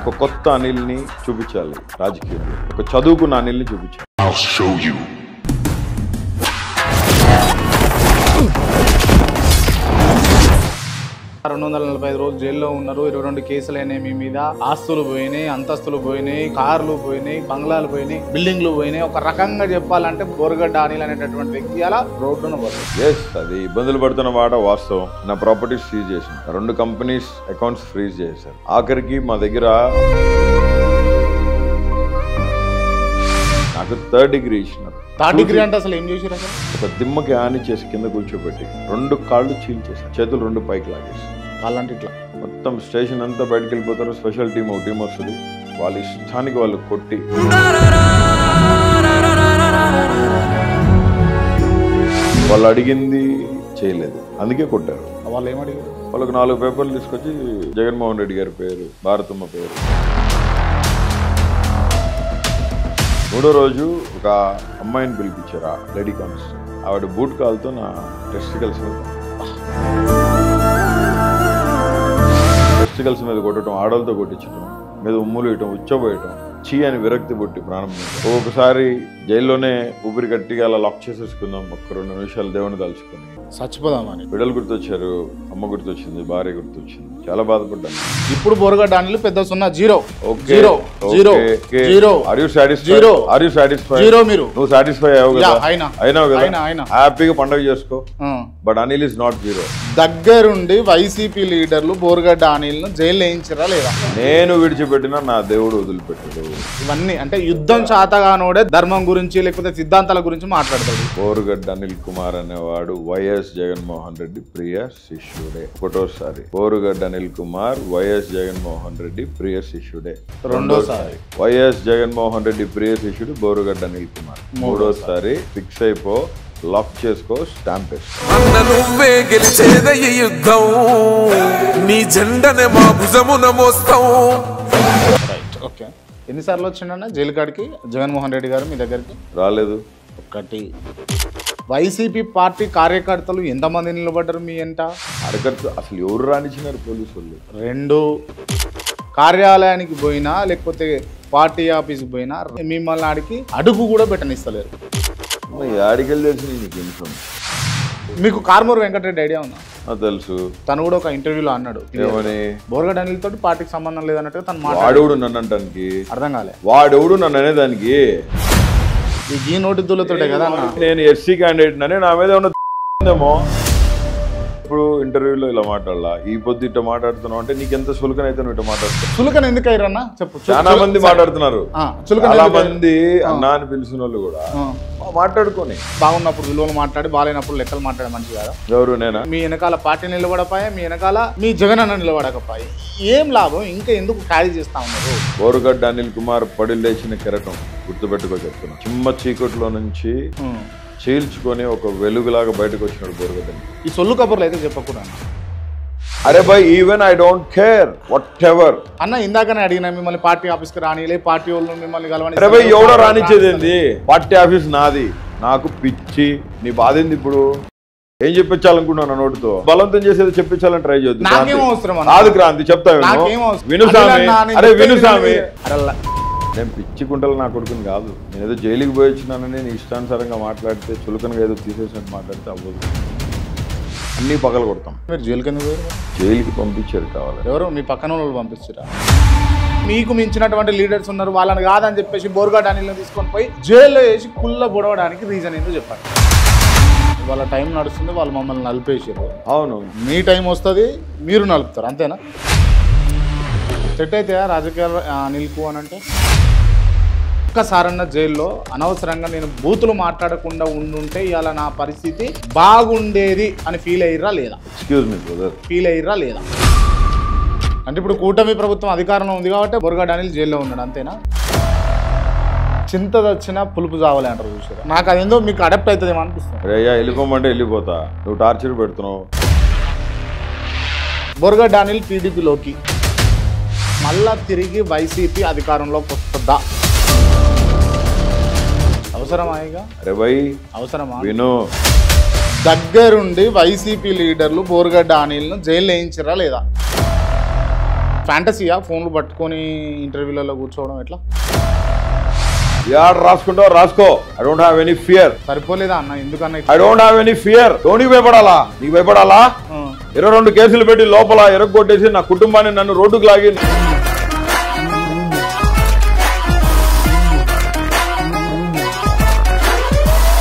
ఒక కొత్త అనిల్ని చూపించాలి రాజకీయంలో, ఒక చదువుకున్న అనిల్ని చూపించాలి. I'll show you. 245 రోజులు జైల్లో ఉన్నారు. 22 కేసులు అయినాయి మీ మీద. ఆస్తులు పోయినాయి, అంతస్తులు పోయినాయి, కార్లు పోయినాయి, బంగ్లాలు పోయినాయి, బిల్డింగ్లు పోయినాయి. ఒక రకంగా చెప్పాలంటే బోరగడ్డ అనిల్ అనేటటువంటి వ్యక్తి అలా రోడ్డున పడుతుంది. అది ఇబ్బందులు పడుతున్న మాట వాస్తవం. నా ప్రాపర్టీస్ ఫ్రీజ్ చేసిన, 2 కంపెనీస్ అకౌంట్స్ ఫ్రీజ్ చేశారు. ఆఖరికి మా దగ్గర నాకు 3rd డిగ్రీ ఇచ్చినారు. 3rd డిగ్రీ అంటే అసలు ఏం చేసారు? ఒక దిమ్మకి ఆని చేసి కింద కూర్చోబెట్టి 2 కాళ్ళు చీల్చేసారు, చేతులు 2 పైకి లాగేసి. వాళ్ళంటే ఇట్లా మొత్తం స్టేషన్ అంతా బయటకు వెళ్ళిపోతారు. స్పెషల్ టీం ఒక టీం వస్తుంది, వాళ్ళ ఇష్టానికి వాళ్ళు కొట్టి వాళ్ళు అడిగింది చేయలేదు, అందుకే కొట్టారు. వాళ్ళు ఏమడిగారు? వాళ్ళకి 4 పేపర్లు తీసుకొచ్చి జగన్మోహన్ రెడ్డి గారి పేరు, భారతమ్మ పేరు. 3వ రోజు ఒక అమ్మాయిని పిలిపించారు, లేడీ కానిస్టేబుల్. ఆవిడ బూట్ కాల్తో నా టెస్టికల్స్ మీద కొట్టడం, ఆడలతో కొట్టించడం, మీద ఉమ్ములు వేయటం, ఉచ్చబోయటం, చీ అని విరక్తి పుట్టి ప్రారంభించారు. ఒక్కొక్కసారి జైల్లోనే ఊపిరి గట్టిగా అలా లాక్ చేసేసుకుందాం, ఒక 2 నిమిషాలు దేవుని తలుచుకొని చచ్చిపోదామని. బిడ్డలు గుర్తొచ్చారు, అమ్మ గుర్తొచ్చింది, భార్య గుర్తొచ్చింది. చాలా బాధపడ్డాను. ఇప్పుడు బోరగడ్డ అనిల్ పెద్ద 0 0 0 0 0. Are you satisfied? Are you satisfied? 0. మీరు నువ్వు సాటిస్ఫై అయ్యావు కదా? అయినావు కదా? హ్యాపీగా పండుగ చేసుకో. But Anil is not 0. దగ్గరుండి వైసీపీ లీడర్లు బోరగడ్డ అనిల్ ను జైలు వేయించరా లేదా? నేను విడిచిపెట్టినా నా దేవుడు వదిలిపెట్టాడు. ఇవన్నీ అంటే యుద్ధం శాతగానోడే ధర్మం గురించి లేకపోతే సిద్ధాంతాల గురించి మాట్లాడతాడు. బోరగడ్డ అనిల్ కుమార్ అనేవాడు వైఎస్ జగన్మోహన్ రెడ్డి ప్రియ శిష్యుడే. ఒకటోసారి బోరగడ్డ అనిల్ కుమార్ వైఎస్ జగన్మోహన్ రెడ్డి ప్రియ శిష్యుడే. రెండోసారి వైఎస్ జగన్మోహన్ రెడ్డి ప్రియ శిష్యుడు బోరగడ్డ అనిల్ కుమార్. మూడోసారి ఫిక్స్ అయిపో, లాక్ చేసుకో, స్టాంప్ వేసుకో. నువ్వే గెలిచేదే ఈ యుద్ధం, నీ జెండనే మా భుజమున మోస్తాం. ఓకే, ఎన్నిసార్లు వచ్చిండన్న జైలు కాడికి జగన్మోహన్ రెడ్డి గారు మీ దగ్గరికి? రాలేదు. ఒకటి. వైసీపీ పార్టీ కార్యకర్తలు ఎంతమంది నిలబడ్డారు మీ ఎంట? కార్యకర్తలు అసలు ఎవరు రానిచ్చినారు పోలీసు వాళ్ళు? 2. కార్యాలయానికి పోయినా లేకపోతే పార్టీ ఆఫీస్కి పోయినా మిమ్మల్ని ఆడికి అడుగు కూడా పెట్టనిస్తలేరు. ఆడికెళ్ళి తెలిసి నీకు ఇన్ఫర్మేషన్. మీకు కార్మూరు వెంకటరెడ్డి ఐడియా ఉందా? తెలుసు. తను కూడా ఒక ఇంటర్వ్యూలో అన్నాడు, ఏమని? బోరగడ్డ అనిల్ తోటి పార్టీకి సంబంధం లేదన్నట్టుగా తను వాడెవడు నన్ను అంటానికి? అర్థం కాలే. వాడెవడు నన్ను అనేదానికి? ఈ నోటిద్దులతోటే కదా అన్న. నేను ఎస్సీ క్యాండిడేట్ అనే నా మీద ఉన్నదేమో. ఇప్పుడు ఇంటర్వ్యూలో ఇలా మాట్లాడాలా, ఈ పొద్దు ఇట్లా మాట్లాడుతున్నావు అంటే నీకు ఎంత సులకన అయితే నువ్వు ఇట్లా మాట్లాడుతున్నావు. చులకన ఎందుకు అయ్యారన్నా చెప్పు. చాలా మంది మాట్లాడుతున్నారు, చాలా మంది అన్నా అని పిలిచిన వాళ్ళు కూడా మాట్లాడుకొని బాగున్నప్పుడు విలువలు మాట్లాడి బాగాలేనప్పుడు లెక్కలు మాట్లాడే మంచి కదా. ఎవరు? నేనా? మీ వెనకాల పార్టీ నిలబడపాయా, మీ వెనకాల మీ జగన్ అన్న నిలబడకపోయి ఏం లాభం? ఇంకా ఎందుకు ఖాళీ చేస్తా ఉన్నారు? బోరగడ్డ అనిల్ కుమార్ పడి లేచిన కెరటం గుర్తుపెట్టుకో చెప్తున్నా. చిమ్మ చీకట్లో నుంచి చీల్చుకొని ఒక వెలుగులాగా బయటకు వచ్చినాడు బోరగడ్డ. ఈ సొల్లు కబుర్లు అయితే చెప్పకూడదు. అరే by, even I don't care what ever. అన్న ఇందాకనే అడిగినా మిమ్మల్ని పార్టీ ఆఫీస్కి రానిలే, పార్టీ వాళ్ళు మిమ్మల్ని కలవని. అరే బై, ఎవడో రానిచ్చేది ఏంది? పార్టీ ఆఫీస్ నాది, నాకు పిచ్చి. నీ బాధ ఏంది? ఇప్పుడు ఏం చెప్పించాలనుకున్నాను? నోటితో బలవంతం చేసేది చెప్పించాలని ట్రై చేద్దాం. నాకేం అవసరం? కాదు క్రాంతి, చెప్తా వినుసామి. అరే వినుసామి, నేను పిచ్చి కుంటలు నా కొడుకుని కాదు. నేను ఏదో జైలుకి పోయి వచ్చినానని నేను ఇష్టానుసారంగా మాట్లాడితే, చులకనగా ఏదో తీసేసినట్టు మాట్లాడితే అవ్వదు. అన్నీ పగలు కొడతాం. మీరు జైలుకి ఎందుకు పోయారు? జైలుకి పంపించారు. కావాలి. ఎవరు? మీ పక్కన వాళ్ళు పంపించారా? మీకు మించినటువంటి లీడర్స్ ఉన్నారు, వాళ్ళని కాదని చెప్పేసి బోరగడ్డ అనిల్ని తీసుకొని పోయి జైల్లో వేసి కుళ్ళ బొడవడానికి రీజన్ ఏంటో చెప్పండి. వాళ్ళ టైం నడుస్తుంది, వాళ్ళు మమ్మల్ని నలిపేసారు. అవును, మీ టైం వస్తుంది, మీరు నలుపుతారు, అంతేనా? సెట్ అయితే రాజకీయాలు అనిల్కు అని అంటే ఒక్కసారన్న జైల్లో అనవసరంగా నేను బూతులు మాట్లాడకుండా ఉండుంటే ఇవాళ నా పరిస్థితి బాగుండేది అని ఫీల్ అయ్యిరా లేదా? ఎక్స్క్యూజ్ మీ బ్రదర్, ఫీల్ అయ్యిరా లేదా? అంటే ఇప్పుడు కూటమి ప్రభుత్వం అధికారంలో ఉంది కాబట్టి బోరగడ్డ అనిల్ జైల్లో ఉన్నాడు, అంతేనా? చింత వచ్చినా పులుపు చావాలి అంటారు చూసారా? నాకు అదేందో మీకు అడాప్ట్ అవుతుందేమో అనిపిస్తుంది. అయ్యా వెళ్ళిపోమంటే వెళ్ళిపోతా, నువ్వు టార్చర్ పెడుతున్నావు. బోరగడ్డ అనిల్ టీడీపీలోకి మళ్ళా తిరిగి వైసీపీ అధికారంలోకి వస్తుందా? అవసరమా? అరే భయ్ అవసరమా? విను, దగ్గరుండి వైసీపీ లీడర్లు బోరగడ్డ అనిల్ను జైలు వేయించరా లేదా? ఫ్యాంటసీయా ఫోన్లు పట్టుకొని ఇంటర్వ్యూలలో కూర్చోవడం ఎట్లా? యాడ్ రాసుకుంటావు రాసుకో. I don't have any fear. సరిపోలేదా అన్న? ఎందుకన్నా I don't have any fear. నీకు భయపడాలా? నీకు భయపడాలా? 22 కేసులు పెట్టి లోపల ఎరగొట్టేసి నా కుటుంబాన్ని నన్ను రోడ్డుకు లాగి